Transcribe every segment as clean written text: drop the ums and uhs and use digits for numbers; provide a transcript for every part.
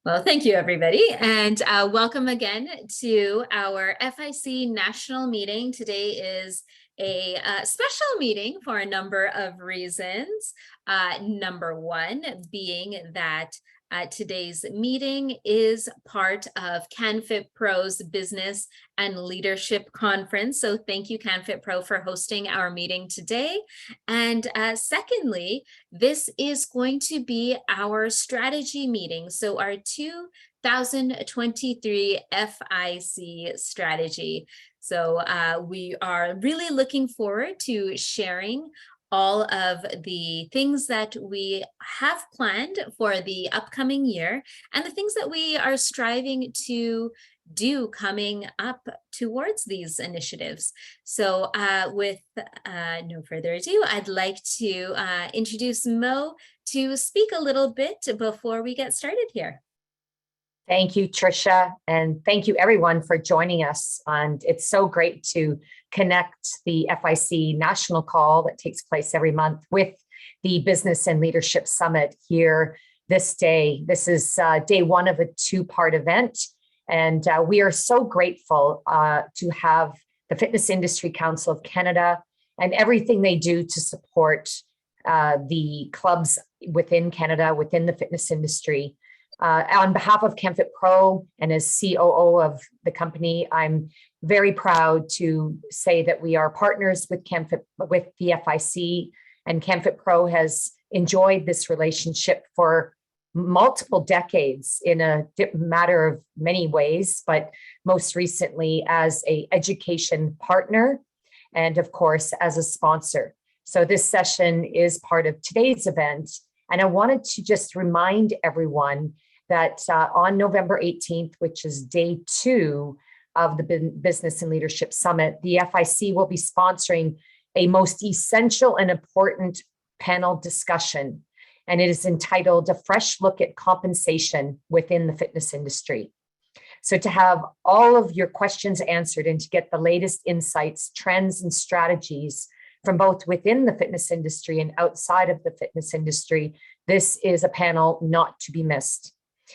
Well, thank you, everybody, and welcome again to our FIC national meeting. Today is a special meeting for a number of reasons. Number one being that today's meeting is part of CanFit Pro's Business and Leadership Conference. So thank you, CanFit Pro, for hosting our meeting today. And secondly, this is going to be our strategy meeting. So our 2023 FIC strategy. So we are really looking forward to sharing all of the things that we have planned for the upcoming year and the things that we are striving to do coming up towards these initiatives. So with no further ado, I'd like to introduce Mo to speak a little bit before we get started here. Thank you, Tricia, and thank you everyone for joining us. And it's so great to connect the FIC national call that takes place every month with the Business and Leadership Summit here this day. This is day one of a two-part event, and we are so grateful to have the Fitness Industry Council of Canada and everything they do to support the clubs within Canada, within the fitness industry. On behalf of CanFit Pro and as COO of the company, I'm very proud to say that we are partners with with the FIC, and CanFit Pro has enjoyed this relationship for multiple decades in a matter of many ways, but most recently as an education partner and of course as a sponsor. So this session is part of today's event, and I wanted to just remind everyone that on November 18th, which is day two of the Business and Leadership Summit, the FIC will be sponsoring a most essential and important panel discussion, and it is entitled A Fresh Look at Compensation Within the Fitness Industry. So to have all of your questions answered and to get the latest insights, trends, and strategies from both within the fitness industry and outside of the fitness industry, this is a panel not to be missed.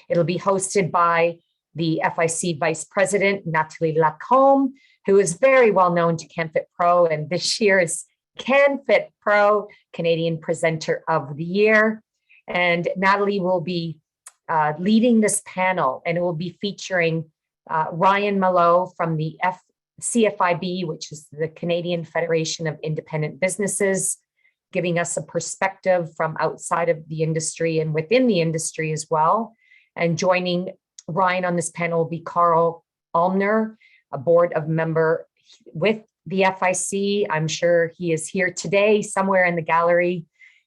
It'll be hosted by the FIC Vice President, Nathalie Lacombe, who is very well known to CanFit Pro, and this year's CanFit Pro Canadian Presenter of the Year. And Natalie will be leading this panel, and it will be featuring Ryan Mallow from the CFIB, which is the Canadian Federation of Independent Businesses, giving us a perspective from outside of the industry and within the industry as well. And joining Ryan on this panel will be Carl Almner, a board of member with the FIC. I'm sure he is here today somewhere in the gallery.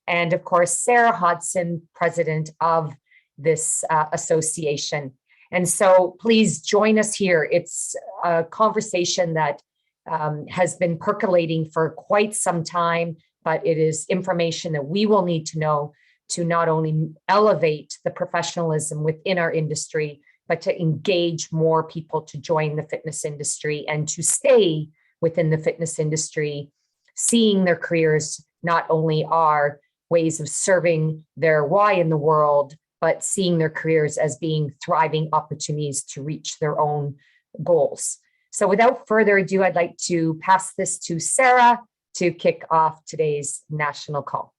And of course, Sarah Hodson, president of this association. And so please join us here. It's a conversation that has been percolating for quite some time, but it is information that we will need to know to not only elevate the professionalism within our industry, but to engage more people to join the fitness industry and to stay within the fitness industry, seeing their careers not only are ways of serving their why in the world, but seeing their careers as being thriving opportunities to reach their own goals. So without further ado, I'd like to pass this to Sarah to kick off today's national call.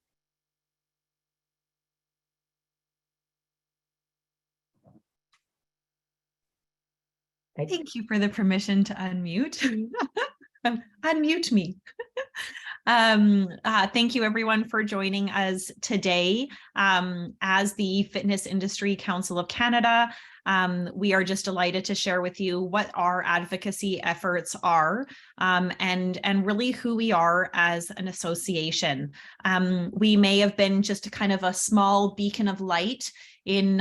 Thank you for the permission to unmute. Unmute me. Thank you everyone for joining us today. As the Fitness Industry Council of Canada, we are just delighted to share with you what our advocacy efforts are and really who we are as an association. We may have been just a kind of a small beacon of light in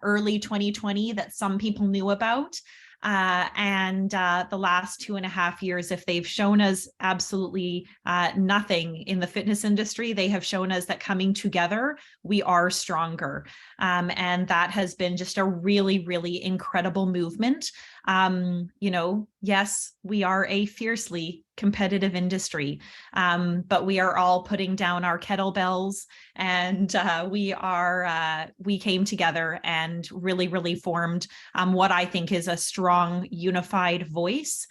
early 2020 that some people knew about. And the last 2.5 years, if they've shown us absolutely nothing in the fitness industry, they have shown us that coming together, we are stronger. And that has been just a really, really incredible movement Yes, we are a fiercely competitive industry, but we are all putting down our kettlebells, and we came together and really formed what I think is a strong, unified voice,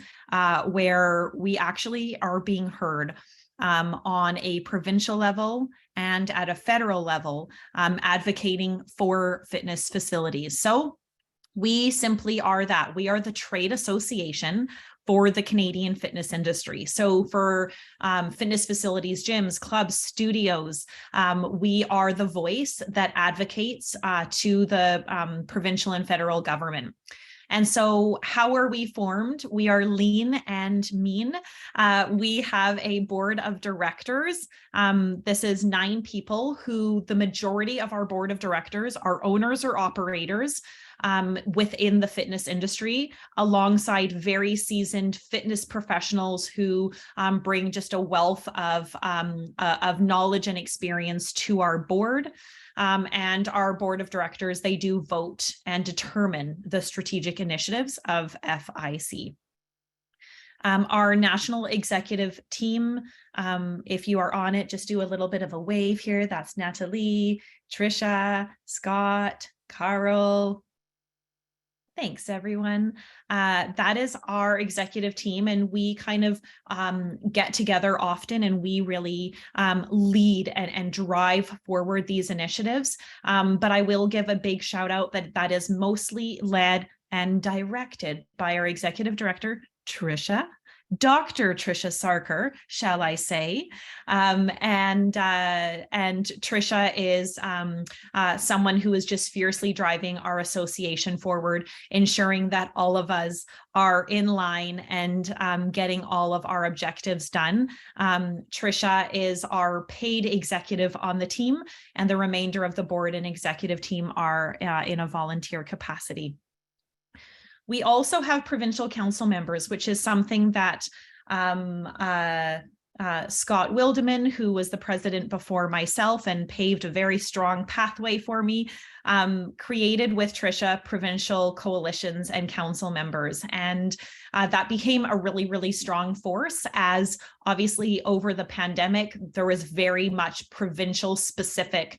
where we actually are being heard on a provincial level and at a federal level, advocating for fitness facilities. So we simply are that. We are the trade association for the Canadian fitness industry. So for fitness facilities, gyms, clubs, studios, we are the voice that advocates to the provincial and federal government. And so how are we formed? We are lean and mean. We have a board of directors. This is 9 people who the majority of our board of directors are owners or operators within the fitness industry, alongside very seasoned fitness professionals who bring just a wealth of knowledge and experience to our board. And our board of directors, they do vote and determine the strategic initiatives of FIC. Our national executive team, if you are on it, just do a little bit of a wave here. That's Natalie, Trisha, Scott, Carl. Thanks, everyone. That is our executive team, and we kind of get together often, and we really lead and drive forward these initiatives. But I will give a big shout out that is mostly led and directed by our executive director, Trisha. Dr. Trisha Sarkar, shall I say, and Trisha is someone who is just fiercely driving our association forward, ensuring that all of us are in line and getting all of our objectives done. Trisha is our paid executive on the team, and the remainder of the board and executive team are in a volunteer capacity. We also have provincial council members, which is something that Scott Wildeman, who was the president before myself and paved a very strong pathway for me, created with Trisha provincial coalitions and council members. And that became a really strong force, as obviously over the pandemic, there was very much provincial specific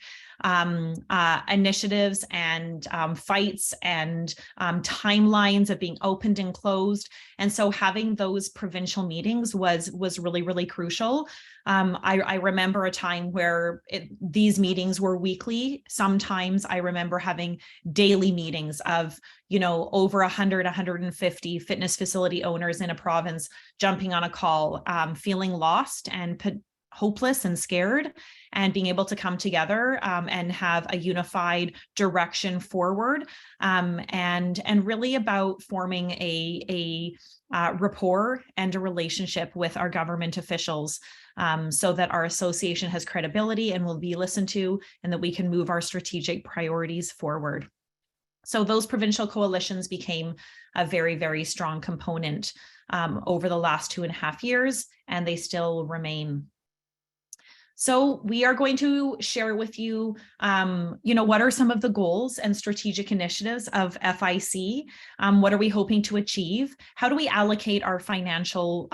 initiatives and fights and timelines of being opened and closed. And so having those provincial meetings was really crucial. I remember a time where these meetings were weekly. Sometimes I remember having daily meetings of, over 100, 150 fitness facility owners in a province jumping on a call, feeling lost and hopeless and scared, and being able to come together and have a unified direction forward, and really about forming a rapport and a relationship with our government officials, so that our association has credibility and will be listened to, and that we can move our strategic priorities forward. So those provincial coalitions became a very strong component over the last 2.5 years, and they still remain. So we are going to share with you, what are some of the goals and strategic initiatives of FIC? What are we hoping to achieve? How do we allocate our financial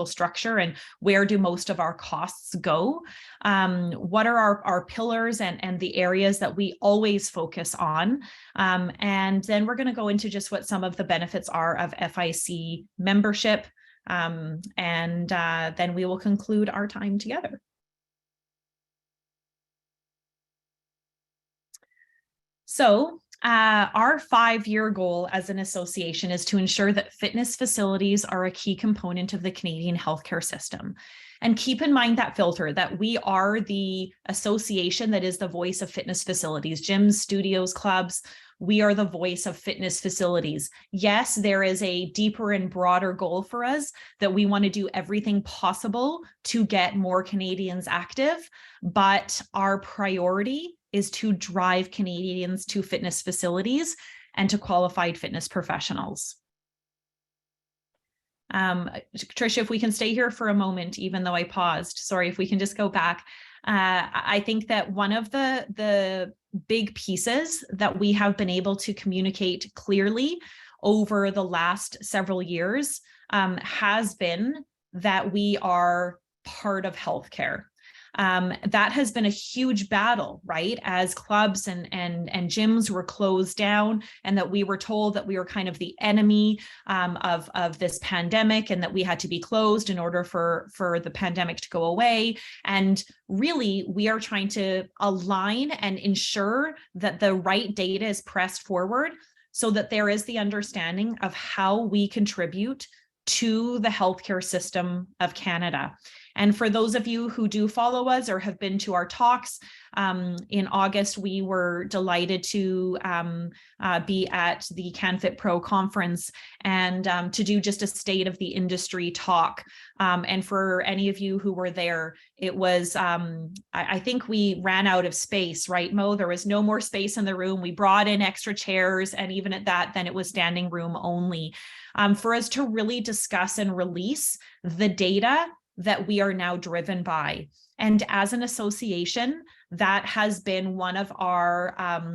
structure, and where do most of our costs go? What are our pillars and the areas that we always focus on? And then we're going to go into just what some of the benefits are of FIC membership. And then we will conclude our time together. So our 5-year goal as an association is to ensure that fitness facilities are a key component of the Canadian healthcare system. And keep in mind that filter, that we are the association that is the voice of fitness facilities, gyms, studios, clubs. We are the voice of fitness facilities. Yes, there is a deeper and broader goal for us that we want to do everything possible to get more Canadians active, but our priority is to drive Canadians to fitness facilities and to qualified fitness professionals. Tricia, if we can stay here for a moment, even though I paused, sorry, if we can just go back. I think that one of the big pieces that we have been able to communicate clearly over the last several years has been that we are part of healthcare. That has been a huge battle, right? As clubs and gyms were closed down, and that we were told that we were kind of the enemy of this pandemic, and that we had to be closed in order for the pandemic to go away. And really, we are trying to align and ensure that the right data is pressed forward so that there is the understanding of how we contribute to the healthcare system of Canada. And for those of you who do follow us or have been to our talks, in August, we were delighted to be at the CanFit Pro conference and to do just a state of the industry talk. And for any of you who were there, it was, I think we ran out of space, right, Mo? There was no more space in the room. We brought in extra chairs, and even at that, then it was standing room only, for us to really discuss and release the data that we are now driven by. And as an association, that has been one of our,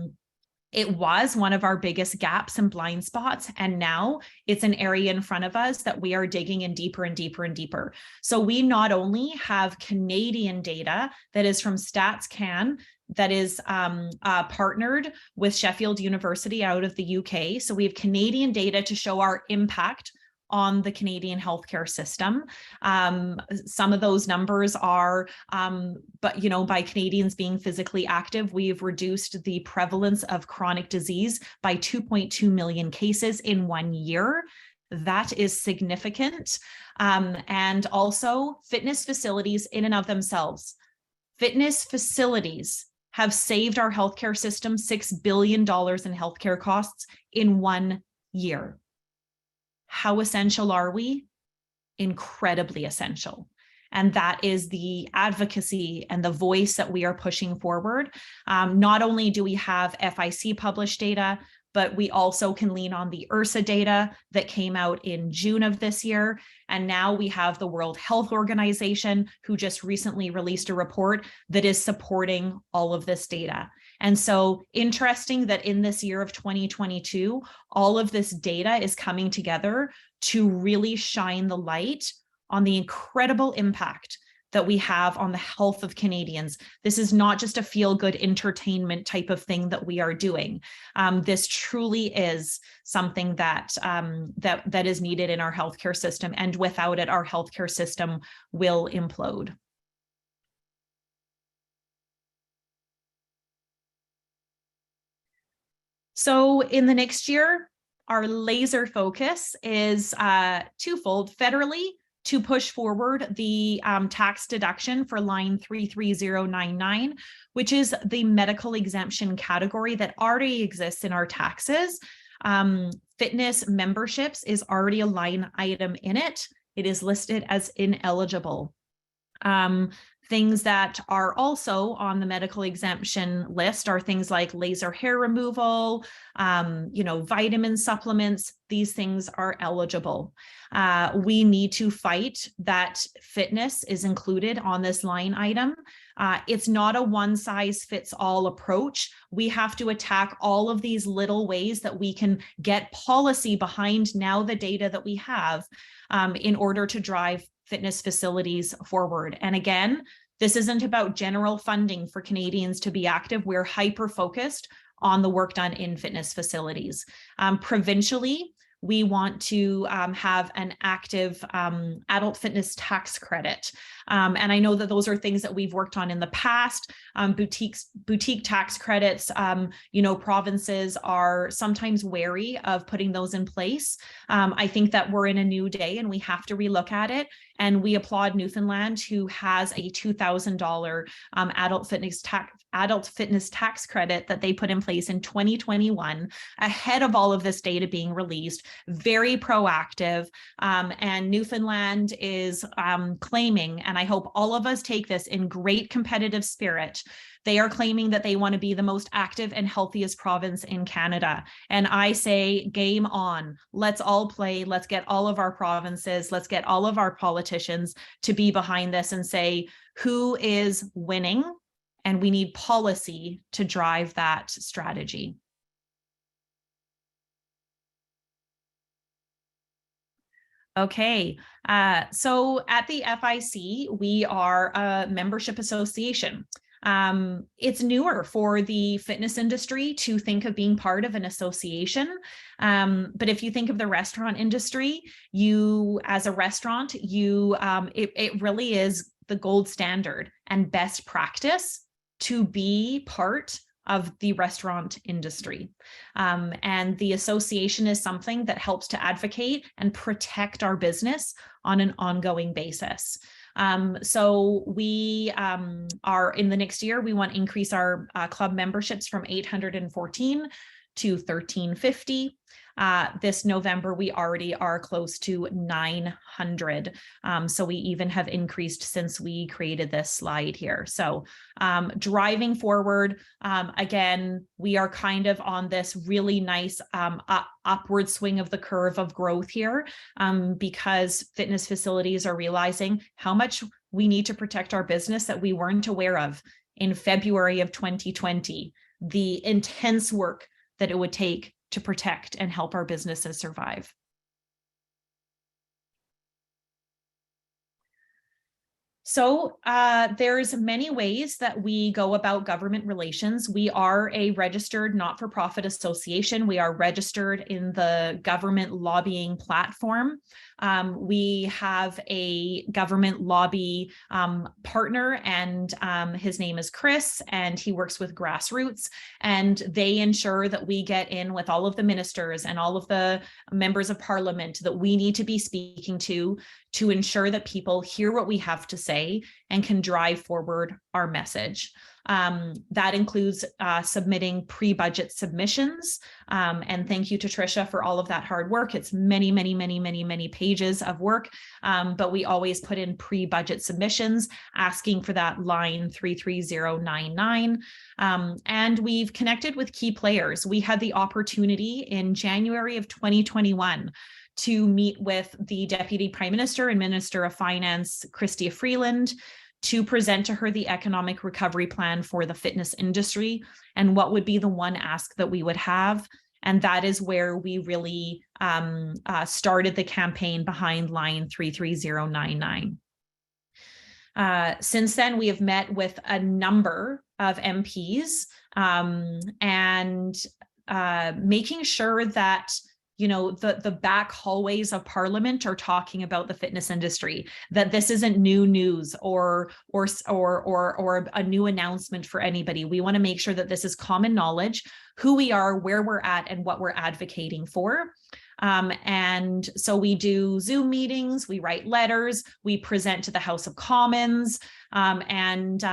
it was one of our biggest gaps and blind spots. And now it's an area in front of us that we are digging in deeper and deeper and deeper. So we not only have Canadian data that is from StatsCan, that is partnered with Sheffield University out of the UK. So we have Canadian data to show our impact on the Canadian healthcare system. Some of those numbers are, but by Canadians being physically active, we've reduced the prevalence of chronic disease by 2.2 million cases in 1 year. That is significant. And also fitness facilities in and of themselves. Fitness facilities have saved our healthcare system $6 billion in healthcare costs in 1 year. How essential are we? Incredibly essential. And that is the advocacy and the voice that we are pushing forward. Not only do we have FIC published data, but we also can lean on the IRSA data that came out in June of this year. And now we have the World Health Organization, who just recently released a report that is supporting all of this data. And so interesting that in this year of 2022, all of this data is coming together to really shine the light on the incredible impact that we have on the health of Canadians. This is not just a feel-good entertainment type of thing that we are doing. This truly is something that is needed in our healthcare system, and without it, our healthcare system will implode. So in the next year, our laser focus is twofold. Federally, to push forward the tax deduction for line 33099, which is the medical exemption category that already exists in our taxes. Fitness memberships is already a line item in it. It is listed as ineligible. Things that are also on the medical exemption list are things like laser hair removal, vitamin supplements. These things are eligible. We need to fight that fitness is included on this line item. It's not a one-size-fits-all approach. We have to attack all of these little ways that we can get policy behind now the data that we have in order to drive fitness facilities forward. And again, this isn't about general funding for Canadians to be active. We're hyper-focused on the work done in fitness facilities. Provincially, we want to have an active adult fitness tax credit. And I know that those are things that we've worked on in the past. Boutique tax credits, provinces are sometimes wary of putting those in place. I think that we're in a new day and we have to relook at it. And we applaud Newfoundland, who has a $2,000 adult fitness tax credit that they put in place in 2021, ahead of all of this data being released, very proactive. And Newfoundland is claiming, and I hope all of us take this in great competitive spirit, they are claiming that they want to be the most active and healthiest province in Canada. And I say, game on. Let's all play. Let's get all of our provinces, let's get all of our politicians to be behind this and say, who is winning? And we need policy to drive that strategy. Okay, so at the FIC, we are a membership association. It's newer for the fitness industry to think of being part of an association. But if you think of the restaurant industry, you, as a restaurant, it really is the gold standard and best practice to be part of the restaurant industry. And the association is something that helps to advocate and protect our business on an ongoing basis. So we are in the next year, we want to increase our club memberships from 814 to 1350. This November, we already are close to 900. So we even have increased since we created this slide here. So driving forward, again, we are kind of on this really nice upward swing of the curve of growth here, because fitness facilities are realizing how much we need to protect our business that we weren't aware of in February of 2020, the intense work that it would take to protect and help our businesses survive. So there's many ways that we go about government relations. We are a registered not-for-profit association. We are registered in the government lobbying platform. We have a government lobby partner, and his name is Chris, and he works with grassroots, and they ensure that we get in with all of the ministers and all of the members of parliament that we need to be speaking to ensure that people hear what we have to say and can drive forward our message. That includes submitting pre-budget submissions. And thank you to Tricia for all of that hard work. It's many, many, many, many, many pages of work. But we always put in pre-budget submissions asking for that line 33099. And we've connected with key players. We had the opportunity in January of 2021 to meet with the Deputy Prime Minister and Minister of Finance, Chrystia Freeland, to present to her the economic recovery plan for the fitness industry and what would be the one ask that we would have. And that is where we really started the campaign behind line 33099. Since then, we have met with a number of MPs and making sure that the back hallways of Parliament are talking about the fitness industry, that this isn't new news or a new announcement for anybody. We want to make sure that this is common knowledge, who we are, where we're at, and what we're advocating for. And so we do Zoom meetings, we write letters, we present to the House of Commons, and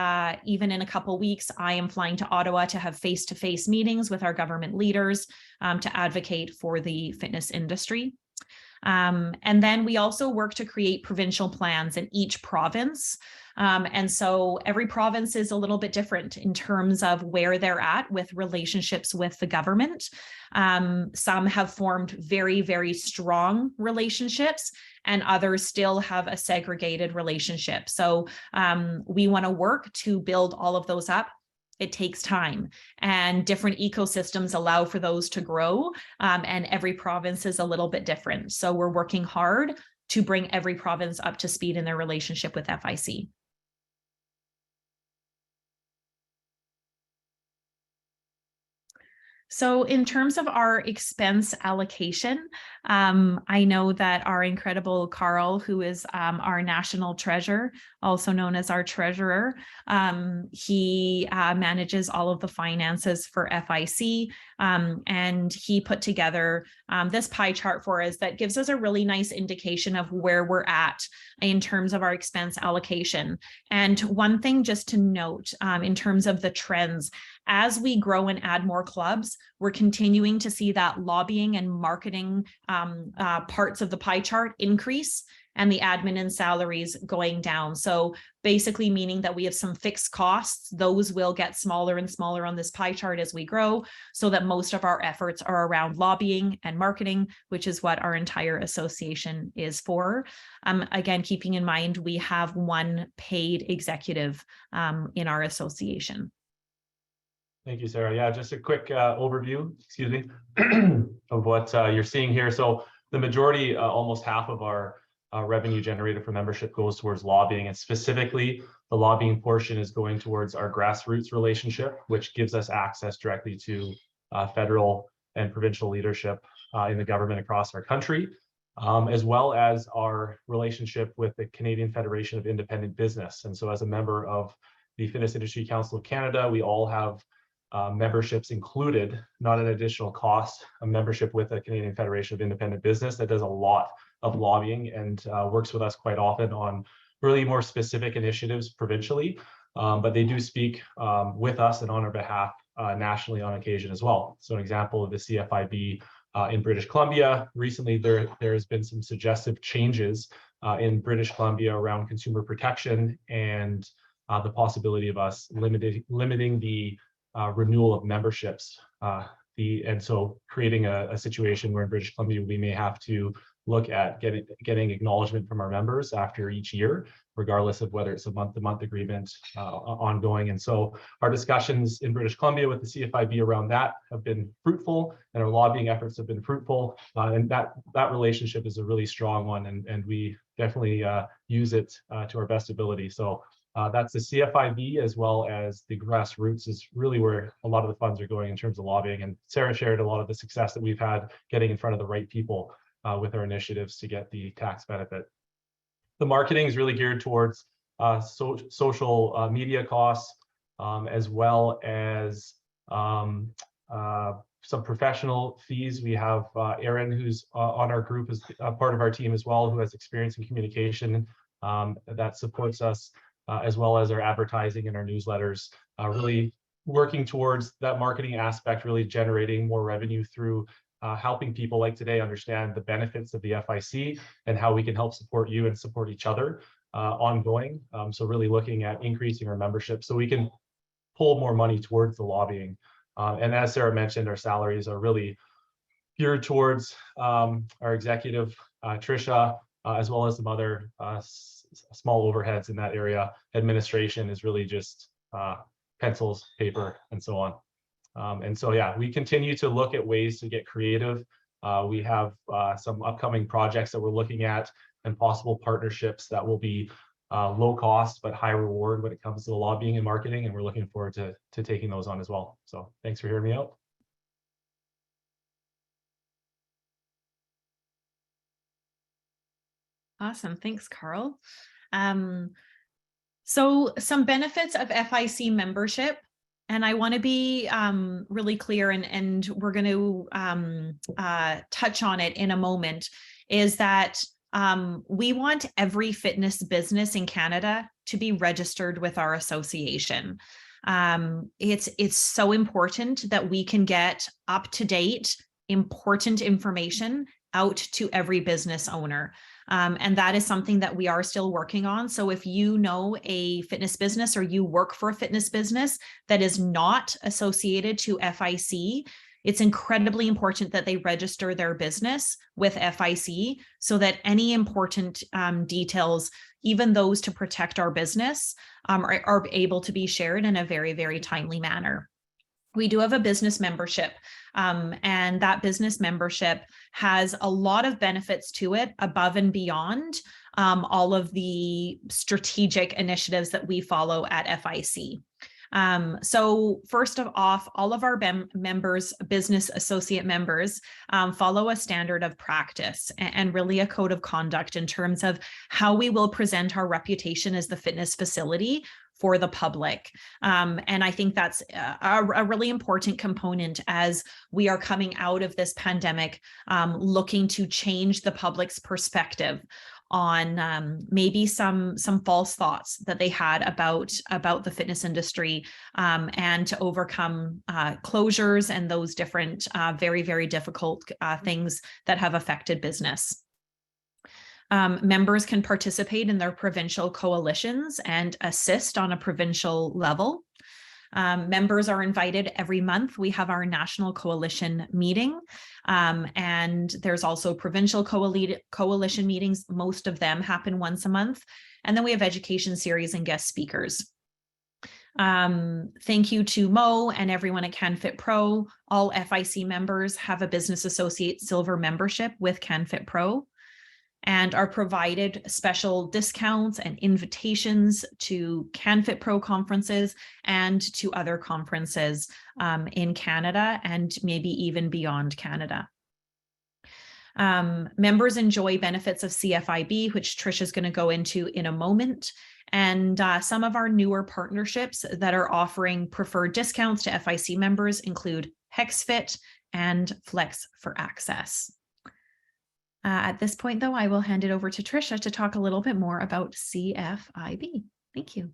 even in a couple of weeks, I am flying to Ottawa to have face-to-face meetings with our government leaders to advocate for the fitness industry. And then we also work to create provincial plans in each province. And so every province is a little bit different in terms of where they're at with relationships with the government. Some have formed very, very strong relationships, and others still have a segregated relationship. So we want to work to build all of those up. It takes time, and different ecosystems allow for those to grow, and every province is a little bit different. So we're working hard to bring every province up to speed in their relationship with FIC. So in terms of our expense allocation, I know that our incredible Carl, who is our national treasurer, also known as our treasurer, he manages all of the finances for FIC, and he put together this pie chart for us that gives us a really nice indication of where we're at in terms of our expense allocation. And one thing just to note in terms of the trends, as we grow and add more clubs, we're continuing to see that lobbying and marketing parts of the pie chart increase and the admin and salaries going down. So basically meaning that we have some fixed costs. Those will get smaller and smaller on this pie chart as we grow, so that most of our efforts are around lobbying and marketing, which is what our entire association is for. Again, keeping in mind, we have one paid executive in our association. Thank you, Sarah. Yeah, just a quick overview, excuse me, of what you're seeing here. So the majority, almost half of our revenue generated from membership goes towards lobbying, and specifically the lobbying portion is going towards our grassroots relationship, which gives us access directly to federal and provincial leadership in the government across our country, as well as our relationship with the Canadian Federation of Independent Business. And so as a member of the Fitness Industry Council of Canada, we all have memberships included, not an additional cost, a membership with the Canadian Federation of Independent Business that does a lot of lobbying and works with us quite often on really more specific initiatives provincially, but they do speak with us and on our behalf nationally on occasion as well. So an example of the CFIB in British Columbia, recently there has been some suggestive changes in British Columbia around consumer protection and the possibility of us limiting the renewal of memberships. And so creating a situation where in British Columbia we may have to look at getting acknowledgement from our members after each year, regardless of whether it's a month-to-month agreement ongoing. And so our discussions in British Columbia with the CFIB around that have been fruitful, and our lobbying efforts have been fruitful. And that relationship is a really strong one, and we definitely use it to our best ability. So that's the CFIB, as well as the grassroots is really where a lot of the funds are going in terms of lobbying. And Sarah shared a lot of the success that we've had getting in front of the right people with our initiatives to get the tax benefit. The marketing is really geared towards social media costs, as well as some professional fees. We have Erin, who's on our group, as part of our team as well, who has experience in communication that supports us, as well as our advertising and our newsletters, really working towards that marketing aspect, really generating more revenue through helping people like today understand the benefits of the FIC and how we can help support you and support each other ongoing. So really looking at increasing our membership so we can pull more money towards the lobbying. And as Sarah mentioned, our salaries are really geared towards our executive, Trisha, as well as some other small overheads in that area. Administration is really just pencils, paper, and so on. And so, yeah, we continue to look at ways to get creative. We have some upcoming projects that we're looking at and possible partnerships that will be low cost but high reward when it comes to the lobbying and marketing, and we're looking forward to taking those on as well. So thanks for hearing me out. Awesome. Thanks, Carl. So some benefits of FIC membership, and I want to be really clear, and we're going to touch on it in a moment, is that we want every fitness business in Canada to be registered with our association. It's so important that we can get up-to-date, important information out to every business owner. And that is something that we are still working on. So if you know a fitness business or you work for a fitness business that is not associated to FIC, it's incredibly important that they register their business with FIC so that any important details, even those to protect our business, are able to be shared in a very, very timely manner. We do have a business membership, and that business membership has a lot of benefits to it above and beyond all of the strategic initiatives that we follow at FIC. So first of all of our members, business associate members, follow a standard of practice and really a code of conduct in terms of how we will present our reputation as the fitness facility for the public. And I think that's a really important component as we are coming out of this pandemic, looking to change the public's perspective on maybe some false thoughts that they had about the fitness industry, and to overcome closures and those different very, very difficult things that have affected business. Members can participate in their provincial coalitions and assist on a provincial level. Members are invited every month. We have our national coalition meeting, and there's also provincial coalition meetings. Most of them happen once a month. And then we have education series and guest speakers. Thank you to Mo and everyone at CanFit Pro. All FIC members have a business associate silver membership with CanFit Pro. and are provided special discounts and invitations to CanFit Pro conferences and to other conferences in Canada and maybe even beyond Canada. Members enjoy benefits of CFIB, which Trish is going to go into in a moment. And some of our newer partnerships that are offering preferred discounts to FIC members include HexFit and Flex for Access. At this point, though, I will hand it over to Tricia to talk a little bit more about CFIB. Thank you.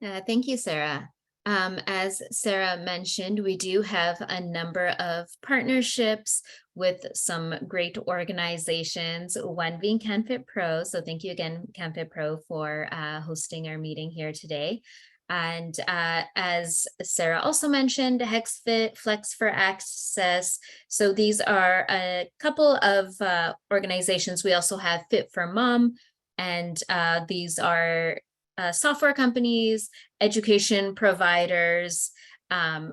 Thank you, Sarah. As Sarah mentioned, we do have a number of partnerships with some great organizations, one being CanFit Pro. So thank you again, CanFit Pro, for hosting our meeting here today. And as Sarah also mentioned, HexFit, Flex for Access. So these are a couple of organizations. We also have Fit for Mom, and these are software companies, education providers.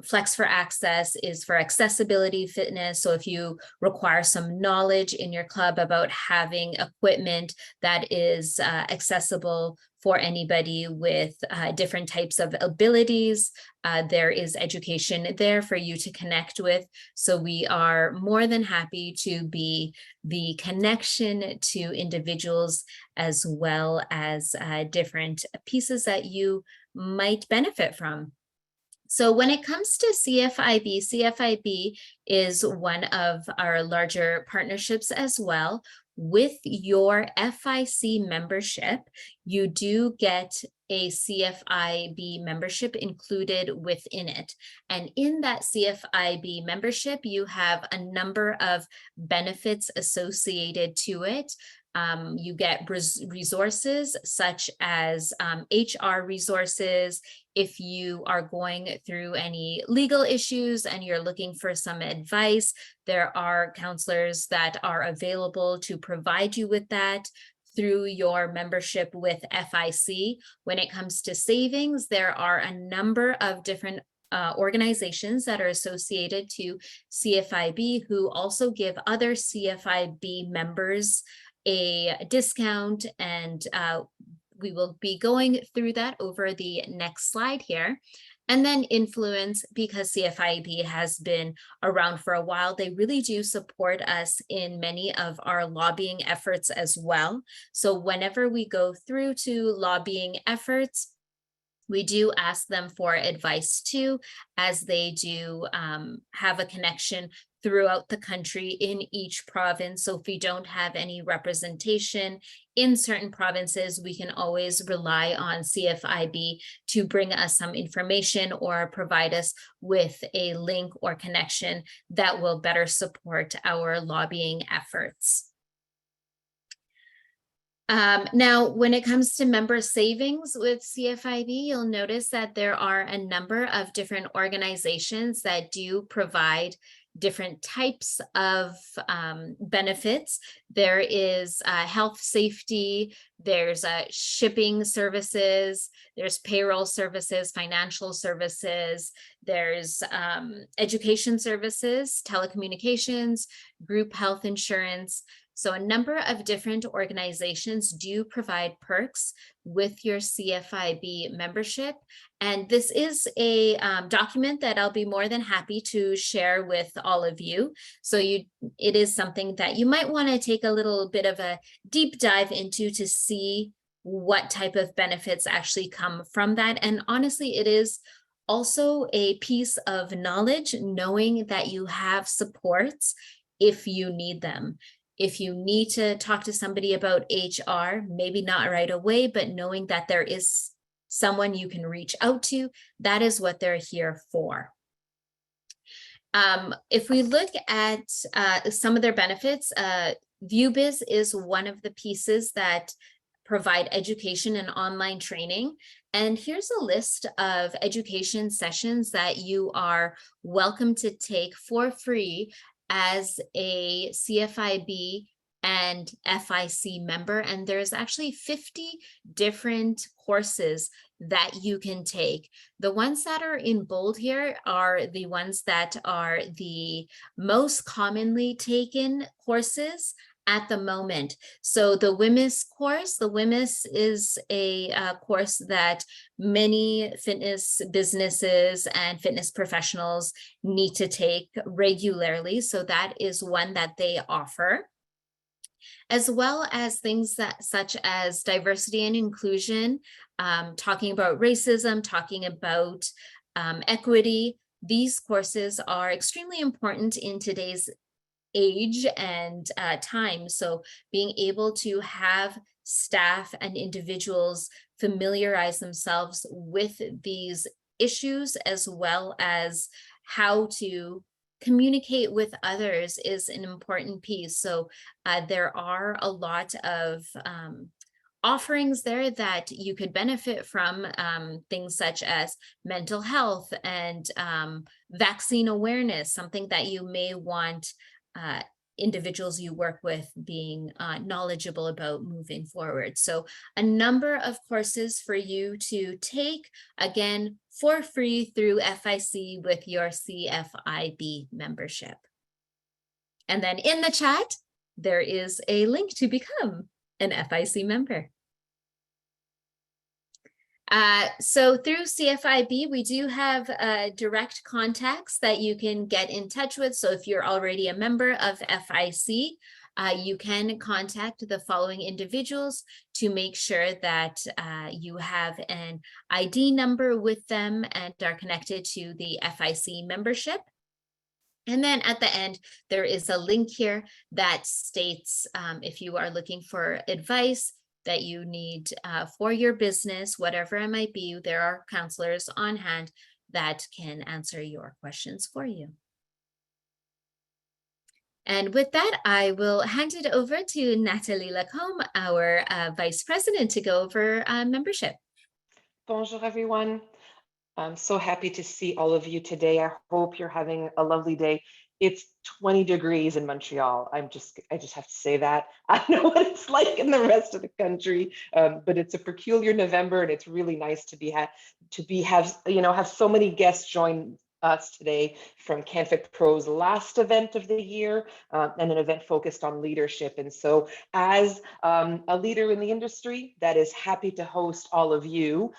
Flex for Access is for accessibility fitness. So if you require some knowledge in your club about having equipment that is accessible for anybody with different types of abilities, there is education there for you to connect with. So we are more than happy to be the connection to individuals as well as different pieces that you might benefit from. So when it comes to CFIB, CFIB is one of our larger partnerships as well. With your FIC membership, you do get a CFIB membership included within it. And in that CFIB membership, you have a number of benefits associated to it. You get resources such as HR resources. If you are going through any legal issues and you're looking for some advice, there are counselors that are available to provide you with that through your membership with FIC. When it comes to savings, there are a number of different organizations that are associated to CFIB who also give other CFIB members a discount, and we will be going through that over the next slide here. And then influence, because CFIB has been around for a while, they really do support us in many of our lobbying efforts as well. So whenever we go through to lobbying efforts, we do ask them for advice too, as they do have a connection throughout the country in each province. So if we don't have any representation in certain provinces, we can always rely on CFIB to bring us some information or provide us with a link or connection that will better support our lobbying efforts. Now, when it comes to member savings with CFIB, you'll notice that there are a number of different organizations that do provide different types of benefits. There is health safety, there's shipping services, there's payroll services, financial services, there's education services, telecommunications, group health insurance. So a number of different organizations do provide perks with your CFIB membership. And this is a document that I'll be more than happy to share with all of you. So it is something that you might want to take a little bit of a deep dive into to see what type of benefits actually come from that. And honestly, it is also a piece of knowledge, knowing that you have supports if you need them. If you need to talk to somebody about HR, maybe not right away, but knowing that there is someone you can reach out to, that is what they're here for. If we look at some of their benefits, ViewBiz is one of the pieces that provide education and online training. And here's a list of education sessions that you are welcome to take for free as a CFIB and FIC member. And there's actually 50 different courses that you can take. The ones that are in bold here are the ones that are the most commonly taken courses at the moment. So the WMIS course, the WMIS is a course that many fitness businesses and fitness professionals need to take regularly. So that is one that they offer, as well as things that such as diversity and inclusion, talking about racism, talking about equity. These courses are extremely important in today's age and time. So being able to have staff and individuals familiarize themselves with these issues, as well as how to communicate with others, is an important piece. So there are a lot of offerings there that you could benefit from, things such as mental health and vaccine awareness, something that you may want individuals you work with being knowledgeable about moving forward. So a number of courses for you to take, again, for free through FIC with your CFIB membership. And then in the chat, there is a link to become an FIC member. So through CFIB, we do have direct contacts that you can get in touch with. So if you're already a member of FIC, you can contact the following individuals to make sure that you have an ID number with them and are connected to the FIC membership. And then at the end, there is a link here that states if you are looking for advice that you need for your business, whatever it might be, there are counselors on hand that can answer your questions for you. And with that, I will hand it over to Nathalie Lacombe, our Vice President, to go over membership. Bonjour, everyone. I'm so happy to see all of you today. I hope you're having a lovely day. It's 20 degrees in Montreal. I just have to say that. I don't know what it's like in the rest of the country, but it's a peculiar November, and it's really nice to have so many guests join us today from CanFit Pro's last event of the year, and an event focused on leadership. And so as a leader in the industry that is happy to host all of you,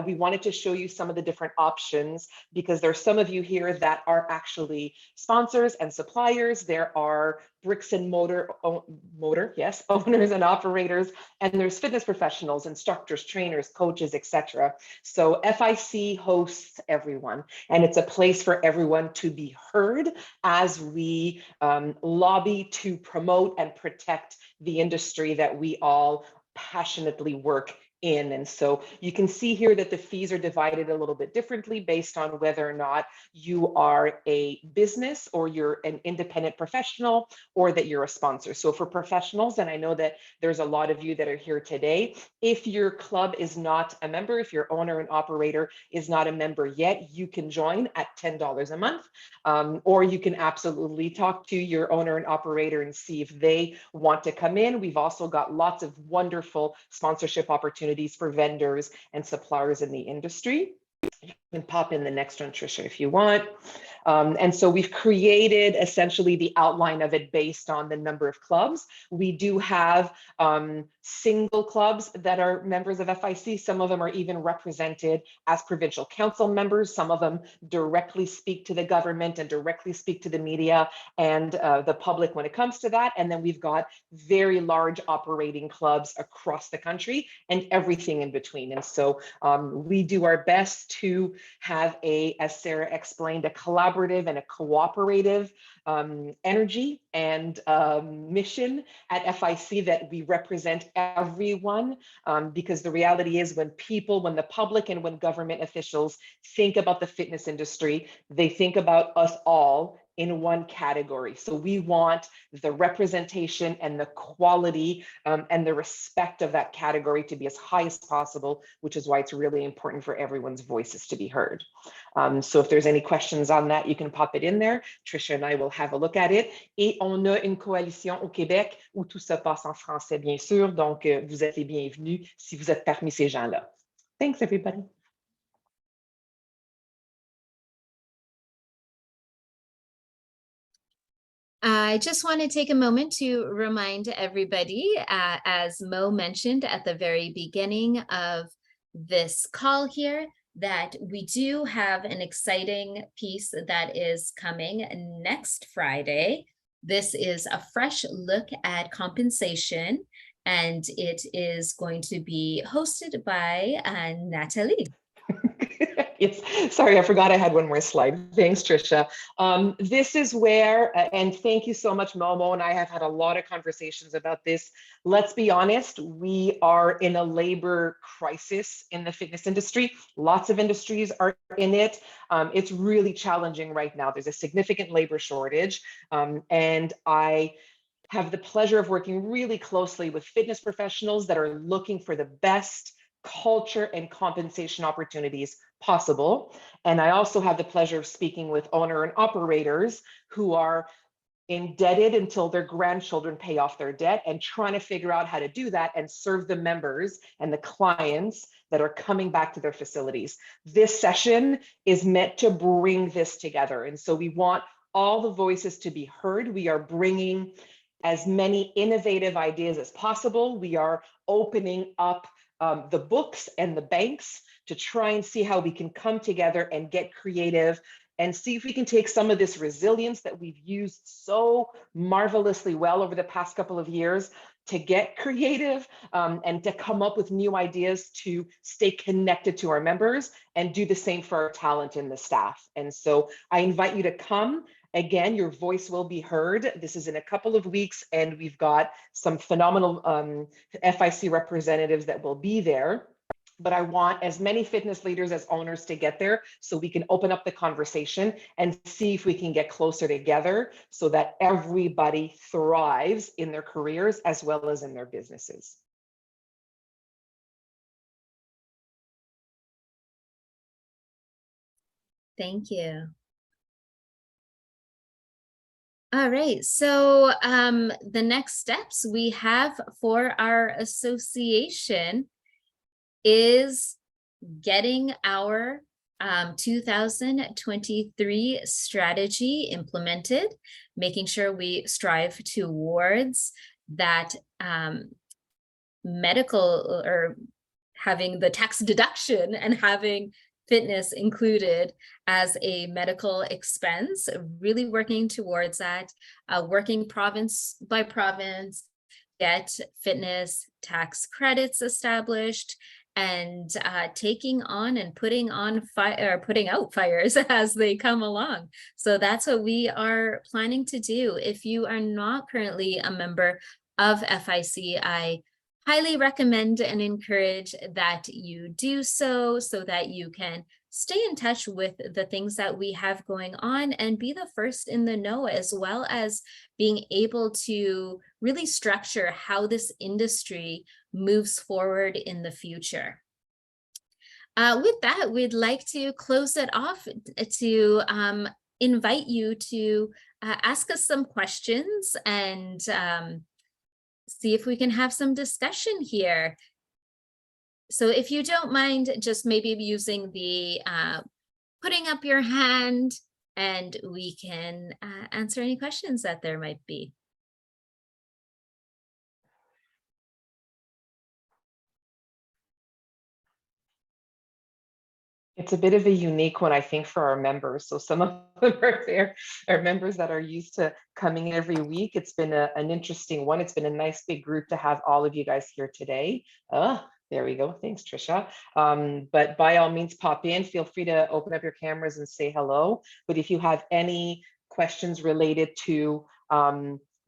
we wanted to show you some of the different options, because there are some of you here that are actually sponsors and suppliers. There are bricks and mortar, owners and operators, and there's fitness professionals, instructors, trainers, coaches, etc. So FIC hosts everyone, and it's a place for everyone to be heard as we lobby to promote and protect the industry that we all passionately work in. And so you can see here that the fees are divided a little bit differently based on whether or not you are a business or you're an independent professional or that you're a sponsor. So for professionals, and I know that there's a lot of you that are here today, if your club is not a member, if your owner and operator is not a member yet, you can join at $10 a month, or you can absolutely talk to your owner and operator and see if they want to come in. We've also got lots of wonderful sponsorship opportunities for vendors and suppliers in the industry. You can pop in the next one, Trisha, if you want. And so we've created essentially the outline of it based on the number of clubs. We do have single clubs that are members of FIC. Some of them are even represented as provincial council members. Some of them directly speak to the government and directly speak to the media and the public when it comes to that. And then we've got very large operating clubs across the country and everything in between. And so we do our best to have as Sarah explained, a collaborative and a cooperative energy and mission at FIC, that we represent everyone, because the reality is when the public and when government officials think about the fitness industry, they think about us all in one category. So we want the representation and the quality and the respect of that category to be as high as possible, which is why it's really important for everyone's voices to be heard. So if there's any questions on that, you can pop it in there. Trisha and I will have a look at it. Et on a une coalition au Québec où tout se passe en français, bien sûr. Donc, vous êtes les bienvenus si vous êtes parmi ces gens-là. Thanks, everybody. I just want to take a moment to remind everybody, as Mo mentioned at the very beginning of this call here, that we do have an exciting piece that is coming next Friday. This is a fresh look at compensation, and it is going to be hosted by Natalie. Yes, sorry, I forgot I had one more slide. Thanks, Trisha. This is where, and thank you so much, Momo, and I have had a lot of conversations about this. Let's be honest, we are in a labor crisis in the fitness industry. Lots of industries are in it. It's really challenging right now. There's a significant labor shortage, and I have the pleasure of working really closely with fitness professionals that are looking for the best culture and compensation opportunities possible. And I also have the pleasure of speaking with owner and operators who are indebted until their grandchildren pay off their debt and trying to figure out how to do that and serve the members and the clients that are coming back to their facilities. This session is meant to bring this together. And so we want all the voices to be heard. We are bringing as many innovative ideas as possible. We are opening up the books and the banks to try and see how we can come together and get creative and see if we can take some of this resilience that we've used so marvelously well over the past couple of years to get creative and to come up with new ideas to stay connected to our members and do the same for our talent in the staff. And so I invite you to come. Again, your voice will be heard. This is in a couple of weeks, and we've got some phenomenal FIC representatives that will be there. But I want as many fitness leaders as owners to get there so we can open up the conversation and see if we can get closer together so that everybody thrives in their careers as well as in their businesses. Thank you. All right, so the next steps we have for our association is getting our 2023 strategy implemented, making sure we strive towards that medical or having the tax deduction and having fitness included as a medical expense, really working towards that, working province by province, get fitness tax credits established, and taking on and putting on fire or putting out fires as they come along. So that's what we are planning to do. If you are not currently a member of FIC, I highly recommend and encourage that you do so that you can stay in touch with the things that we have going on and be the first in the know, as well as being able to really structure how this industry moves forward in the future. With that, we'd like to close it off to invite you to ask us some questions and see if we can have some discussion here. So if you don't mind, just maybe using the putting up your hand, and we can answer any questions that there might be. It's a bit of a unique one, I think, for our members. So some of them are there, are members that are used to coming every week. It's been an interesting one. It's been a nice big group to have all of you guys here today. There we go. Thanks, Trisha. But by all means, pop in. Feel free to open up your cameras and say hello. But if you have any questions related to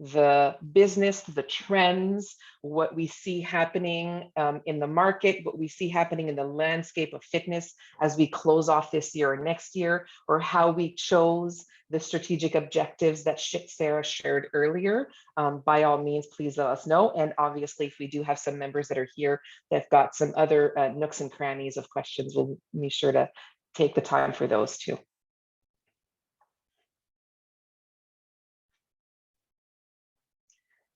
the business, the trends, what we see happening in the market, what we see happening in the landscape of fitness as we close off this year or next year, or how we chose the strategic objectives that Sarah shared earlier, by all means, please let us know. And obviously, if we do have some members that are here that've got some other nooks and crannies of questions, we'll be sure to take the time for those too.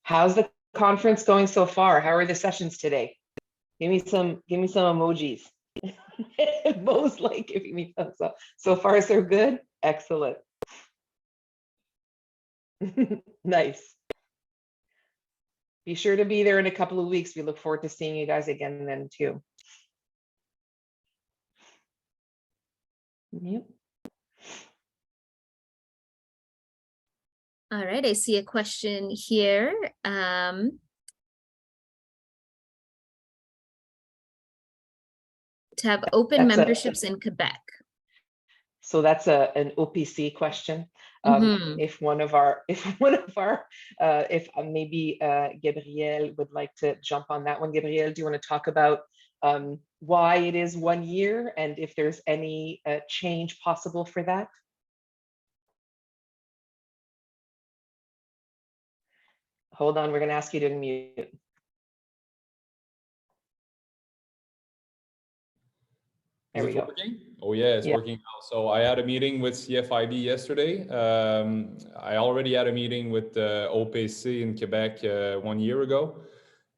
How's the conference going so far? How are the sessions today? Give me some emojis. Both like giving me thumbs up. So far, so good. Excellent. Nice. Be sure to be there in a couple of weeks. We look forward to seeing you guys again then too. Yep. All right, I see a question here. To have open That's a- memberships in Quebec. So that's an OPC question. Mhm. If maybe Gabrielle would like to jump on that one. Gabrielle, do you want to talk about why it is 1 year and if there's any change possible for that? Hold on, we're going to ask you to unmute. There we go. Working? Oh yeah, it's working now. So I had a meeting with CFIB yesterday. I already had a meeting with OPC in Quebec 1 year ago.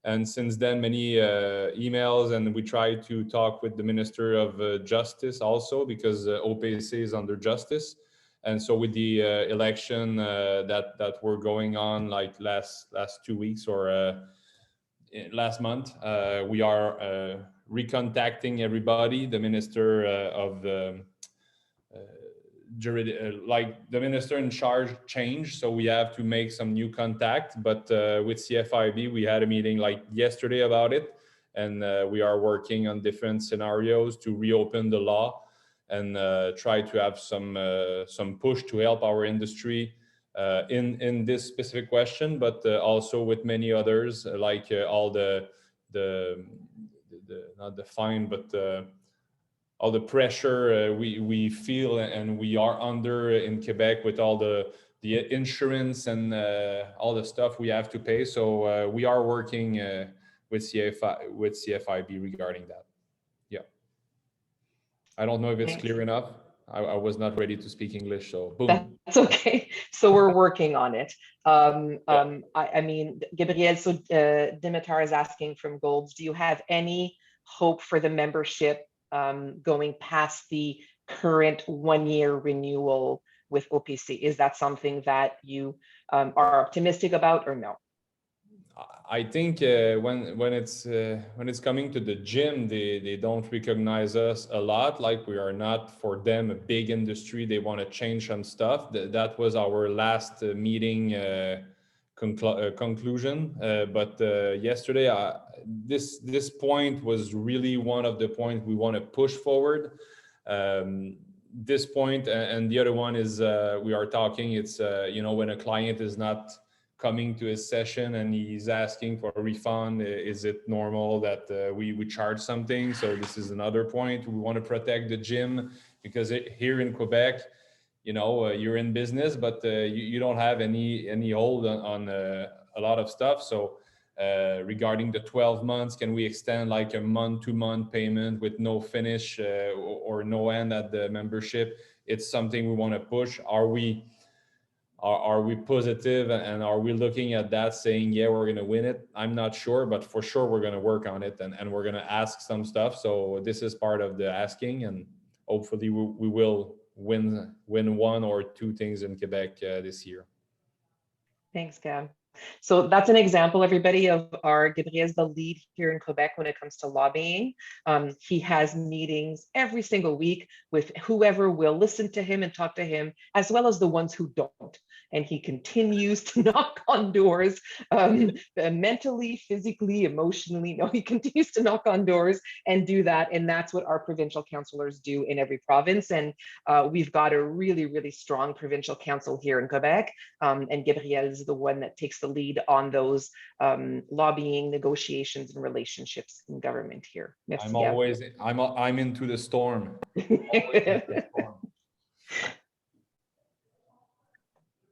And since then, many emails, and we tried to talk with the Minister of Justice also, because OPC is under justice. And so with the election that were going on like last 2 weeks or last month, we are recontacting everybody. The Minister of the like the minister in charge changed, so we have to make some new contact. But with CFIB, we had a meeting like yesterday about it, and we are working on different scenarios to reopen the law and try to have some push to help our industry in this specific question, but also with many others, like all the not the fine, but all the pressure we feel and we are under in Quebec with all the insurance and all the stuff we have to pay. So we are working with CFIB regarding that. Yeah. I don't know if it's Thanks. clear enough. I was not ready to speak English, so boom. That's okay. So we're working on it. I mean, Gabrielle, so Dimitar is asking from Golds, do you have any hope for the membership going past the current 1 year renewal with OPC? Is that something that you are optimistic about or no? I think when it's coming to the gym, they don't recognize us a lot. Like we are not for them a big industry. They want to change some stuff. That was our last meeting conclusion. But yesterday, this point was really one of the points we want to push forward. This point and the other one is we are talking. It's when a client is not coming to his session and he's asking for a refund, is it normal that we charge something? So this is another point. We want to protect the gym because here in Quebec, you're in business, but you don't have any hold on a lot of stuff. So regarding the 12 months, can we extend like a month-to-month payment with no finish or no end at the membership? It's something we want to push. Are we positive and are we looking at that saying, yeah, we're going to win it? I'm not sure, but for sure we're going to work on it and we're going to ask some stuff. So this is part of the asking, and hopefully we will win 1 or 2 things in Quebec this year. Thanks, Gab. So that's an example, everybody, of our Gabriel's the lead here in Quebec when it comes to lobbying. He has meetings every single week with whoever will listen to him and talk to him, as well as the ones who don't. And he continues to knock on doors, mentally, physically, emotionally. No, he continues to knock on doors and do that. And that's what our provincial councillors do in every province. And we've got a really, really strong provincial council here in Quebec. And Gabriel is the one that takes the lead on those lobbying, negotiations, and relationships in government here. Merci, I'm into the storm.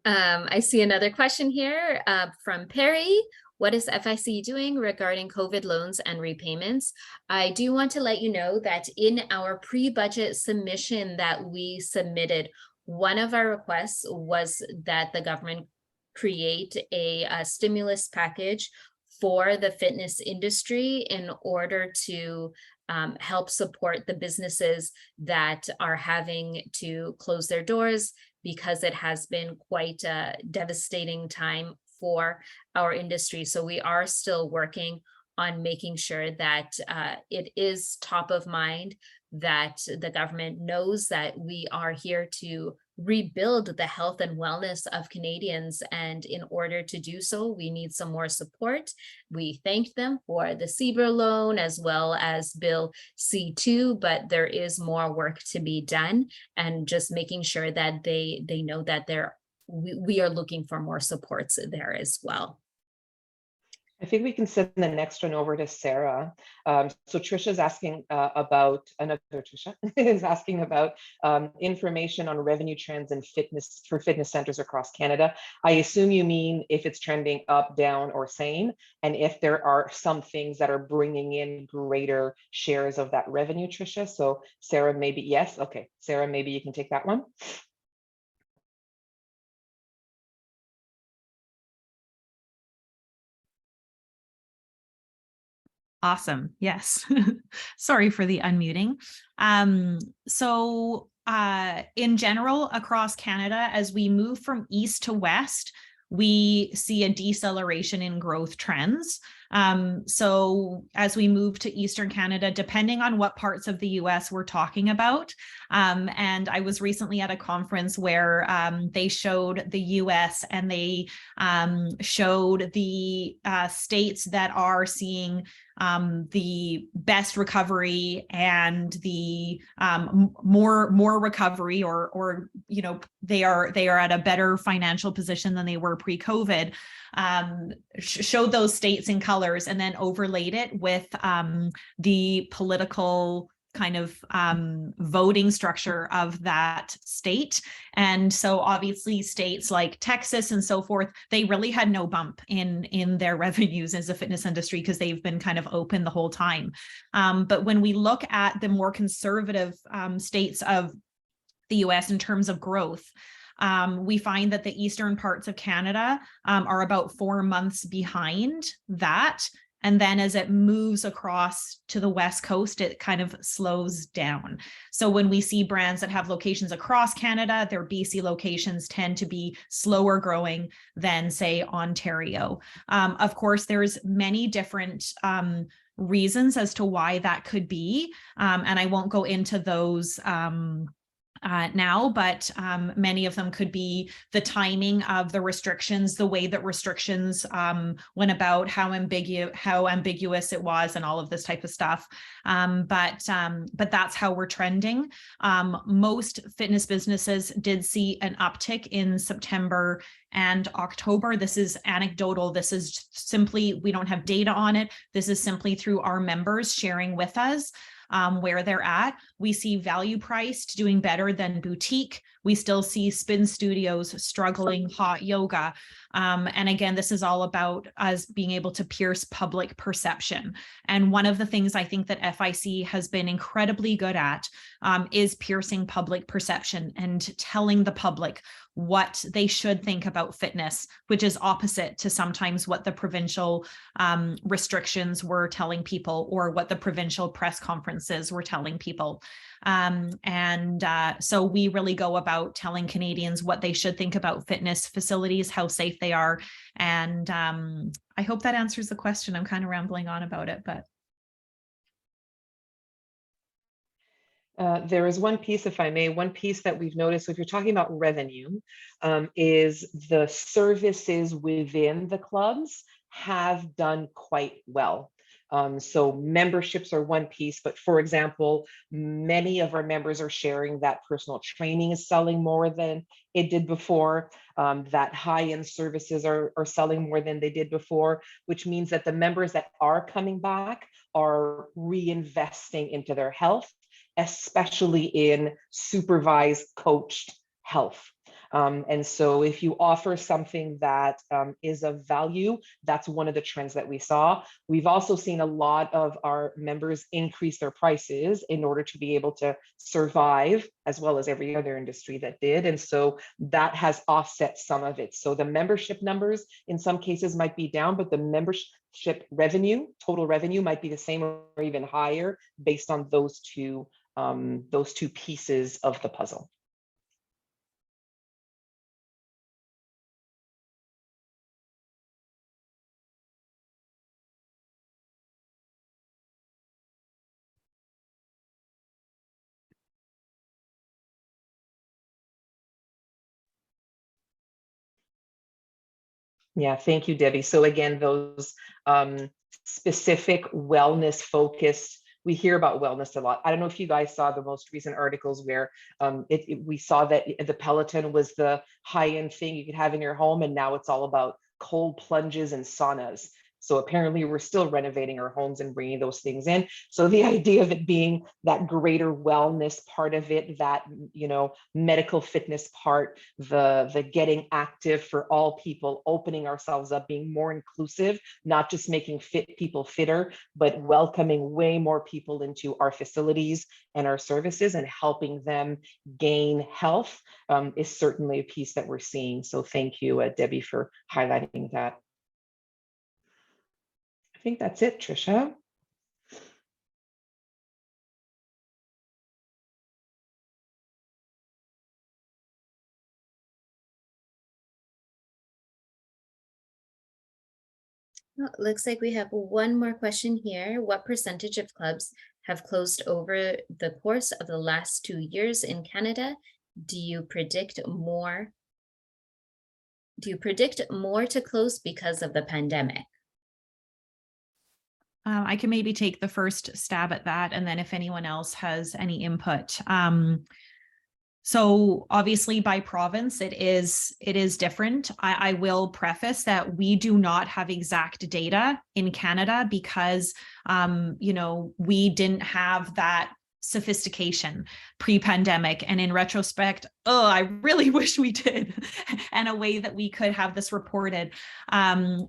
I see another question here from Perry. What is FIC doing regarding COVID loans and repayments? I do want to let you know that in our pre-budget submission that we submitted, one of our requests was that the government create a stimulus package for the fitness industry in order to help support the businesses that are having to close their doors, because it has been quite a devastating time for our industry. So we are still working on making sure that it is top of mind, that the government knows that we are here to rebuild the health and wellness of Canadians. And in order to do so, we need some more support. We thanked them for the CBER loan as well as Bill C2, but there is more work to be done, and just making sure that they know that we are looking for more supports there as well. I think we can send the next one over to Sarah. So Trisha's asking about, another Trisha is asking about information on revenue trends and fitness for fitness centers across Canada. I assume you mean if it's trending up, down, or same, and if there are some things that are bringing in greater shares of that revenue, Trisha. So Sarah, maybe, yes. Okay, Sarah, maybe you can take that one. Awesome. Yes. Sorry for the unmuting. So in general, across Canada, as we move from east to west, we see a deceleration in growth trends. So as we move to Eastern Canada, depending on what parts of the US we're talking about, and I was recently at a conference where they showed the US, and they showed the states that are seeing the best recovery and the more recovery, or you know, they are at a better financial position than they were pre-COVID. Showed those states in colors, and then overlaid it with the political kind of voting structure of that state. And so obviously states like Texas and so forth, they really had no bump in their revenues as a fitness industry, because they've been kind of open the whole time. But when we look at the more conservative states of the US in terms of growth, we find that the eastern parts of Canada are about 4 months behind that. And then as it moves across to the West Coast, it kind of slows down. So when we see brands that have locations across Canada, their BC locations tend to be slower growing than, say, Ontario. Of course, there's many different reasons as to why that could be. And I won't go into those now, but many of them could be the timing of the restrictions, the way that restrictions went about, how ambiguous it was, and all of this type of stuff. But that's how we're trending. Most fitness businesses did see an uptick in September and October. This is anecdotal. This is simply, we don't have data on it. This is simply through our members sharing with us where they're at. We see value priced doing better than boutique. We still see spin studios struggling, hot yoga. And again, this is all about us being able to pierce public perception. And one of the things I think that FIC has been incredibly good at is piercing public perception and telling the public what they should think about fitness, which is opposite to sometimes what the provincial restrictions were telling people, or what the provincial press conferences were telling people. So we really go about telling Canadians what they should think about fitness facilities, how safe they are. And I hope that answers the question. I'm kind of rambling on about it, but. There is one piece, if I may, one piece that we've noticed, if you're talking about revenue, is the services within the clubs have done quite well. So memberships are one piece, but for example, many of our members are sharing that personal training is selling more than it did before, that high-end services are selling more than they did before, which means that the members that are coming back are reinvesting into their health, especially in supervised, coached health. And so if you offer something that is of value, that's one of the trends that we saw. We've also seen a lot of our members increase their prices in order to be able to survive, as well as every other industry that did. And so that has offset some of it. So the membership numbers in some cases might be down, but the membership revenue, total revenue, might be the same or even higher based on those two pieces of the puzzle. Yeah, thank you, Debbie. So again, those specific wellness focused, we hear about wellness a lot. I don't know if you guys saw the most recent articles where we saw that the Peloton was the high-end thing you could have in your home, and now it's all about cold plunges and saunas. So apparently we're still renovating our homes and bringing those things in. So the idea of it being that greater wellness part of it, that, you know, medical fitness part, the getting active for all people, opening ourselves up, being more inclusive, not just making fit people fitter, but welcoming way more people into our facilities and our services and helping them gain health is certainly a piece that we're seeing. So thank you, Debbie, for highlighting that. I think that's it, Tricia. Well, it looks like we have one more question here. What percentage of clubs have closed over the course of the last 2 years in Canada? Do you predict more? Do you predict more to close because of the pandemic? I can maybe take the first stab at that, and then if anyone else has any input. So obviously by province, it is different. I will preface that we do not have exact data in Canada because, you know, we didn't have that sophistication pre-pandemic, and in retrospect, oh, I really wish we did, and a way that we could have this reported. But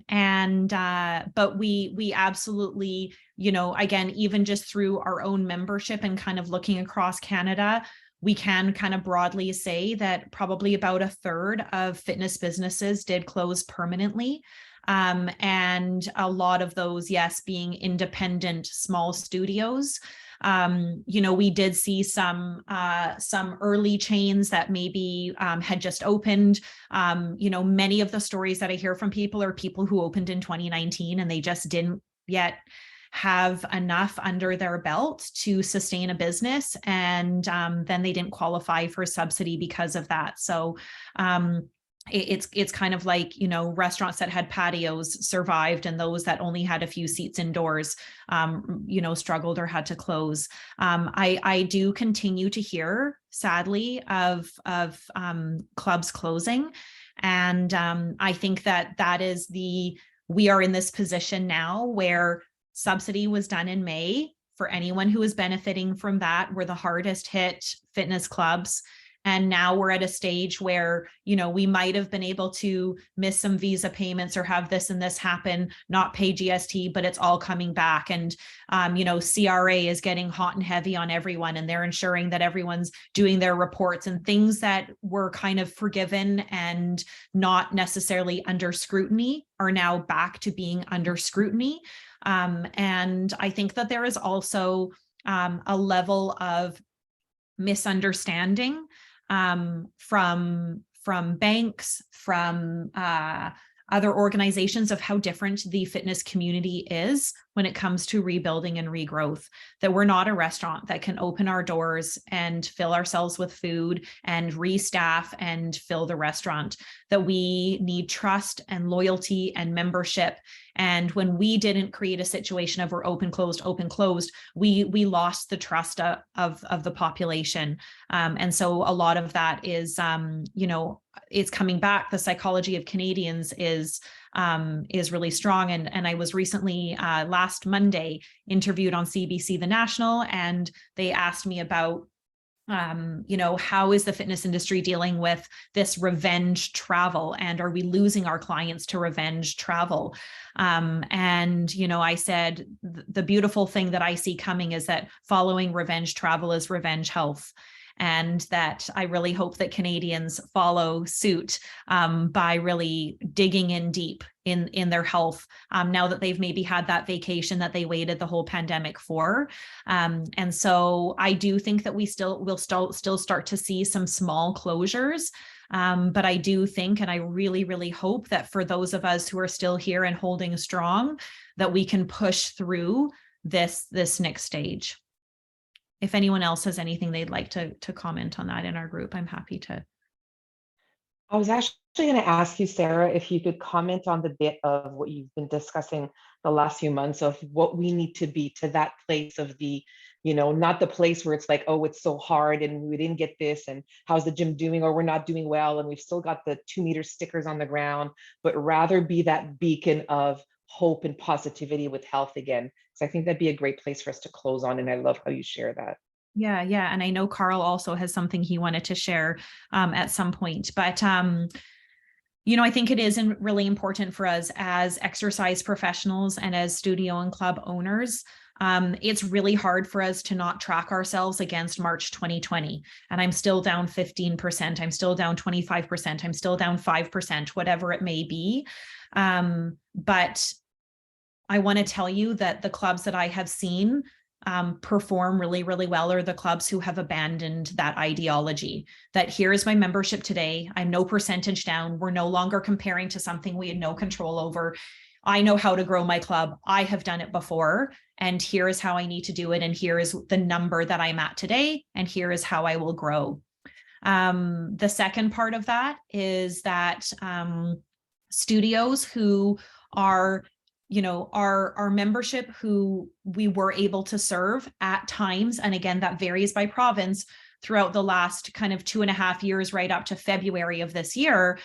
we absolutely, you know, again, even just through our own membership and kind of looking across Canada, we can kind of broadly say that probably about a third of fitness businesses did close permanently. And a lot of those, yes, being independent small studios. You know, we did see some early chains that maybe had just opened. You know, many of the stories that I hear from people are people who opened in 2019 and they just didn't yet have enough under their belt to sustain a business, and then they didn't qualify for subsidy because of that. So it's kind of like, you know, restaurants that had patios survived, and those that only had a few seats indoors, you know, struggled or had to close. I do continue to hear, sadly, of clubs closing, and I think that is we are in this position now where subsidy was done in May for anyone who is benefiting from that. We're the hardest hit fitness clubs. And now we're at a stage where, you know, we might have been able to miss some visa payments or have this and this happen, not pay GST, but it's all coming back. And, you know, CRA is getting hot and heavy on everyone, and they're ensuring that everyone's doing their reports, and things that were kind of forgiven and not necessarily under scrutiny are now back to being under scrutiny. And I think that there is also a level of misunderstanding from banks, from other organizations, of how different the fitness community is when it comes to rebuilding and regrowth, that we're not a restaurant that can open our doors and fill ourselves with food and restaff and fill the restaurant, that we need trust and loyalty and membership. And when we didn't create a situation of we're open, closed, we lost the trust of the population. And so a lot of that is, you know, it's coming back. The psychology of Canadians is really strong. And I was recently, last Monday, interviewed on CBC The National, and they asked me about How is the fitness industry dealing with this revenge travel, and are we losing our clients to revenge travel? I said the beautiful thing that I see coming is that following revenge travel is revenge health. And that I really hope that Canadians follow suit by really digging in deep in their health now that they've maybe had that vacation that they waited the whole pandemic for. And so I do think that we'll still start to see some small closures. But I do think, and I really, really hope that for those of us who are still here and holding strong, that we can push through this next stage. If anyone else has anything they'd like to comment on that in our group, I'm happy to. I was actually going to ask you, Sarah, if you could comment on the bit of what you've been discussing the last few months of what we need to be to that place of the, not the place where it's like, oh, it's so hard and we didn't get this and how's the gym doing, or we're not doing well and we've still got the 2-meter stickers on the ground, but rather be that beacon of hope and positivity with health again. So I think that'd be a great place for us to close on. And I love how you share that. Yeah. And I know Carl also has something he wanted to share at some point, but I think it is really important for us as exercise professionals and as studio and club owners. It's really hard for us to not track ourselves against March 2020. And I'm still down 15%. I'm still down 25%. I'm still down 5%, whatever it may be. But I want to tell you that the clubs that I have seen perform really, really well are the clubs who have abandoned that ideology that here is my membership today. I'm no percentage down. We're no longer comparing to something we had no control over. I know how to grow my club. I have done it before, and here is how I need to do it. And here is the number that I'm at today. And here is how I will grow. The second part of that is that studios who are our membership who we were able to serve at times. And again, that varies by province throughout the last kind of 2.5 years, right up to February of this year.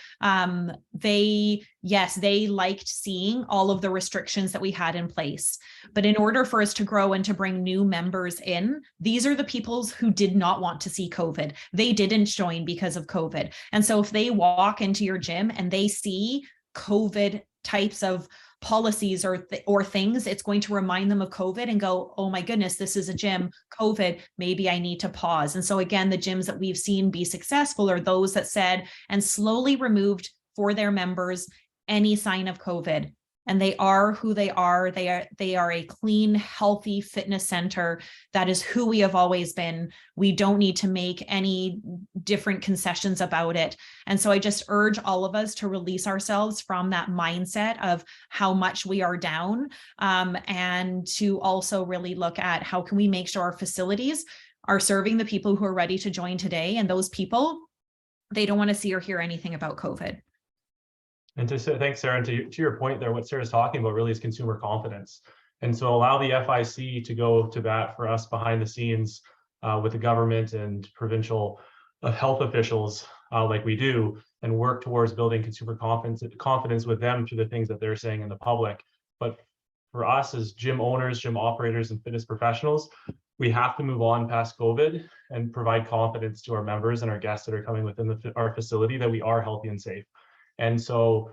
They liked seeing all of the restrictions that we had in place. But in order for us to grow and to bring new members in, these are the people who did not want to see COVID. They didn't join because of COVID. And so if they walk into your gym and they see COVID types of policies or things, it's going to remind them of COVID and go, oh my goodness, this is a gym, COVID, maybe I need to pause. And so again, the gyms that we've seen be successful are those that said and slowly removed for their members any sign of COVID. And they are who they are. They are a clean, healthy fitness center. That is who we have always been. We don't need to make any different concessions about it. And so I just urge all of us to release ourselves from that mindset of how much we are down, and to also really look at how can we make sure our facilities are serving the people who are ready to join today. And those people, they don't want to see or hear anything about COVID. And thanks, Sarah. And to your point there, what Sarah's talking about really is consumer confidence. And so allow the FIC to go to bat for us behind the scenes with the government and provincial health officials like we do, and work towards building consumer confidence with them through the things that they're saying in the public. But for us as gym owners, gym operators, and fitness professionals, we have to move on past COVID and provide confidence to our members and our guests that are coming within our facility that we are healthy and safe. And so,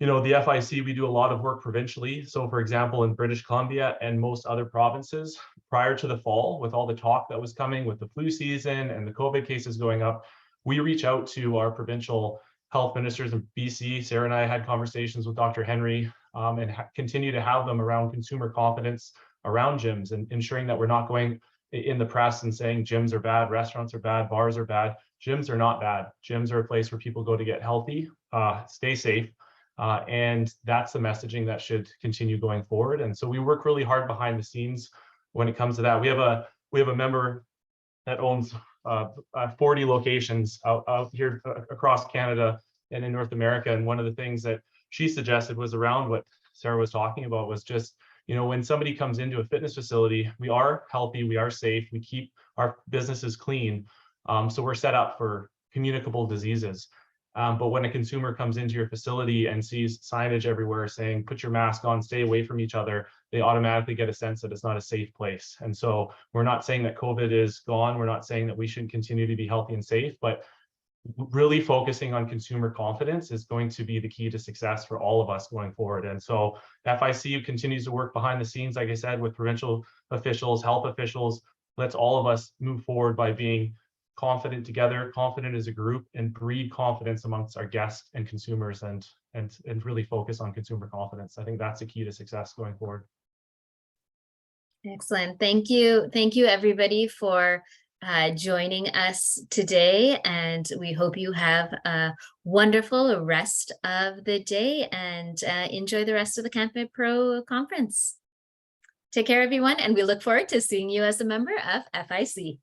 the FIC, we do a lot of work provincially. So for example, in British Columbia and most other provinces, prior to the fall, with all the talk that was coming with the flu season and the COVID cases going up, we reach out to our provincial health ministers in BC. Sarah and I had conversations with Dr. Henry and continue to have them around consumer confidence around gyms and ensuring that we're not going in the press and saying gyms are bad, restaurants are bad, bars are bad. Gyms are not bad. Gyms are a place where people go to get healthy, stay safe, and that's the messaging that should continue going forward. And so we work really hard behind the scenes when it comes to that. We have a member that owns 40 locations out here across Canada and in North America. And one of the things that she suggested was around what Sarah was talking about was just, when somebody comes into a fitness facility, we are healthy, we are safe, we keep our businesses clean. So we're set up for communicable diseases. But when a consumer comes into your facility and sees signage everywhere saying, put your mask on, stay away from each other, they automatically get a sense that it's not a safe place. And so we're not saying that COVID is gone. We're not saying that we shouldn't continue to be healthy and safe, but really focusing on consumer confidence is going to be the key to success for all of us going forward. And so FIC continues to work behind the scenes, like I said, with provincial officials, health officials. Let's all of us move forward by being confident together, confident as a group, and breed confidence amongst our guests and consumers, and really focus on consumer confidence. I think that's the key to success going forward. Excellent. Thank you. Thank you, everybody, for joining us today. And we hope you have a wonderful rest of the day and enjoy the rest of the CanFit Pro conference. Take care, everyone, and we look forward to seeing you as a member of FIC.